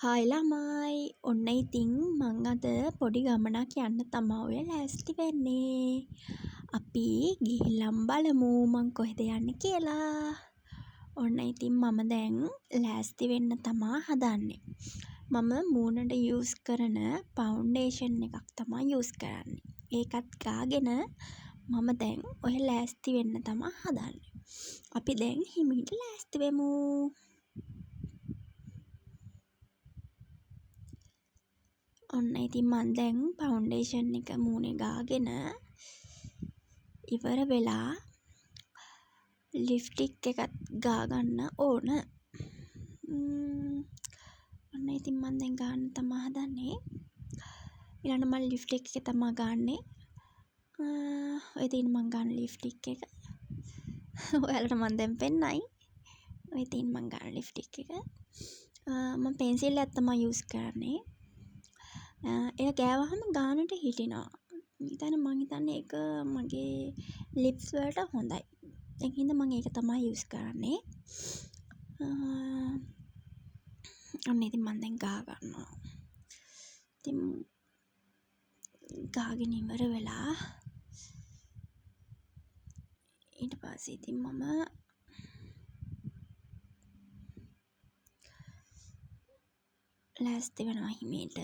Hi ළමයි ඔන්න ඉතින් මං අද පොඩි ගමනක් යන්න තමා ඔය ලෑස්ති වෙන්නේ. අපි ගිහිල්ලම් බලමු මං කොහෙද යන්නේ කියලා. ඔන්න ඉතින් මම දැන් ලෑස්ති වෙන්න තමා හදන්නේ. මම මූණට යූස් කරන ෆවුන්ඩේෂන් එකක් තමා යූස් කරන්නේ. ඒකත් ගාගෙන මම දැන් ඔය ලෑස්ති වෙන්න තමා හදන්නේ. අපි දැන් හිමීට ලෑස්ති වෙමු. ඔන්න ඉතින් මන් දැන් ෆවුන්ඩේෂන් එක මූණේ ගාගෙන ඉවර වෙලා ලිප්ස්ටික් එකත් ගාගන්න ඕන. ඔන්න ඉතින් මන් දැන් ගාන්න තමා හදන්නේ. ඊළඟට මම ලිප්ස්ටික් එක තමා ගන්නෙ. ඔය තියෙන මං ගන්න ලිප්ස්ටික් එක. ඔයාලට මන් දැන් පෙන්නයි. ඔය තියෙන මං ගන්න ලිප්ස්ටික් එක. මම පෙන්සිල් එකක් තමා යූස් කරන්නේ. ඒක ගෑවහම ගානට හිටිනවා. මං හිතන්නේ ඒක මගේ ලිප්ස් වලට හොඳයි. ඒක හින්දා මම ඒක තමයි යූස් කරන්නේ. ඔන්න ඉතින් මම දැන් ගා ගන්නවා. ඉතින් ගාගෙන ඉවර වෙලා ඊට පස්සේ ඉතින් මම ලෑස්ති වෙනවා හිමීට.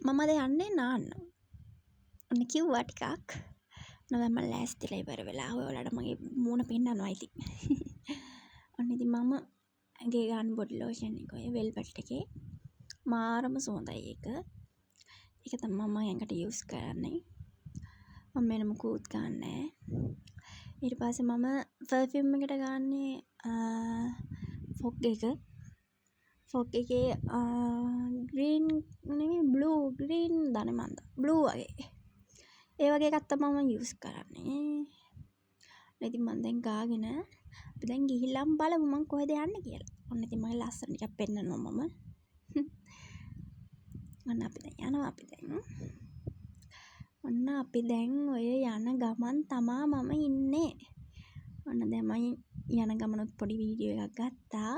මම අද යන්නේ නාන්න. ඔන්න කිව්වා ටිකක්. නමුත් මම ලෑස්තිලා ඉවර වෙලා ඔයාලට මගේ මූණ පෙන්නනවා ඉතින්. ඔන්න ඉතින් මම ඇඟේ ගන්න බොඩි ලෝෂන් එක ඔය වෙල්වෙට් එකේ මාරම සුවඳයි ඒක. ඒක තමයි මම ඇඟට යූස් කරන්නේ. මම වෙන මොකුත් ගන්නෑ. ඊට පස්සේ මම පර්ෆියුම් එකට ගන්නේ ෆොග් එක. ෆොග් එකේ ග්‍රීන් නෙමෙයි බ්ලූ ග්‍රීන් දන්නේ මන්ද බ්ලූ වගේ. ඒ වගේ එකක් තමයි මම යූස් කරන්නේ. ඉතින් මම දැන් ගාගෙන අපි දැන් ගිහිල්ලාම බලමු මං කොහෙද යන්නේ කියලා. ඔන්න ඉතින් මගේ ලස්සන ටිකක් පෙන්නනවා මම. ඔන්න අපි දැන් යනවා අපි දැන්. ඔන්න අපි දැන් ඔය යන ගමන් තමා මම ඉන්නේ. ඔන්න දැන් මම යන ගමනත් පොඩි වීඩියෝ එකක් ගත්තා.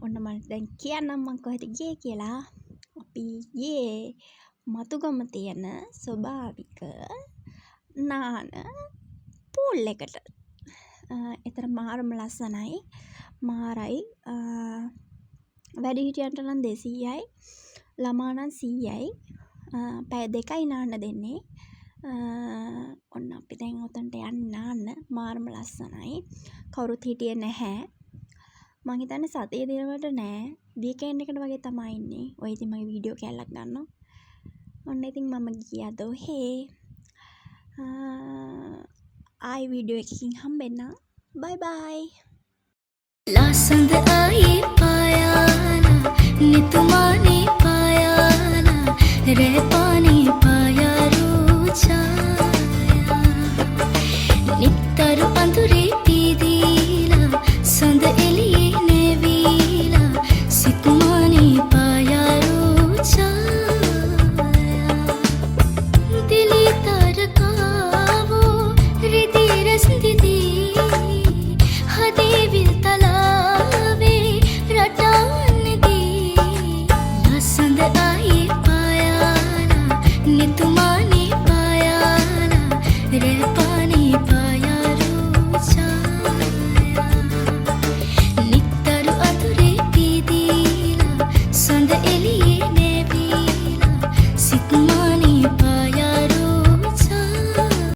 ඔන්න මම දැන් කියන්නම් මං කොහෙද ගියේ කියලා. අපි ගියේ මතුගම තියෙන ස්වභාවික නාන පූල් එකට. එතන මාරම ලස්සනයි. මාරයි. වැඩිහිටියන්ට නම් 200යි. ළමා නම් 100යි. පැය 2යි නාන්න දෙන්නේ. ඔන්න අපි දැන් උතන්ට යන්නේ නාන්න. මාරම ලස්සනයි. කවුරුත් හිටියේ නැහැ. මං හිතන්නේ සතිය දිනවලට නෑ. වීකෙන්ඩ් එකට වගේ තමයි ඉන්නේ. ඔය ඉතින් මගේ වීඩියෝ කැල්ලක් ගන්නවා. ඔන්න ඉතින් මම ගියා දොහේ. ආයි වීඩියෝ එකකින් හම්බෙන්නම්. බයි බයි. ලස්සඳ ආයේ පායාලා නිතුමානේ පායාලා රේ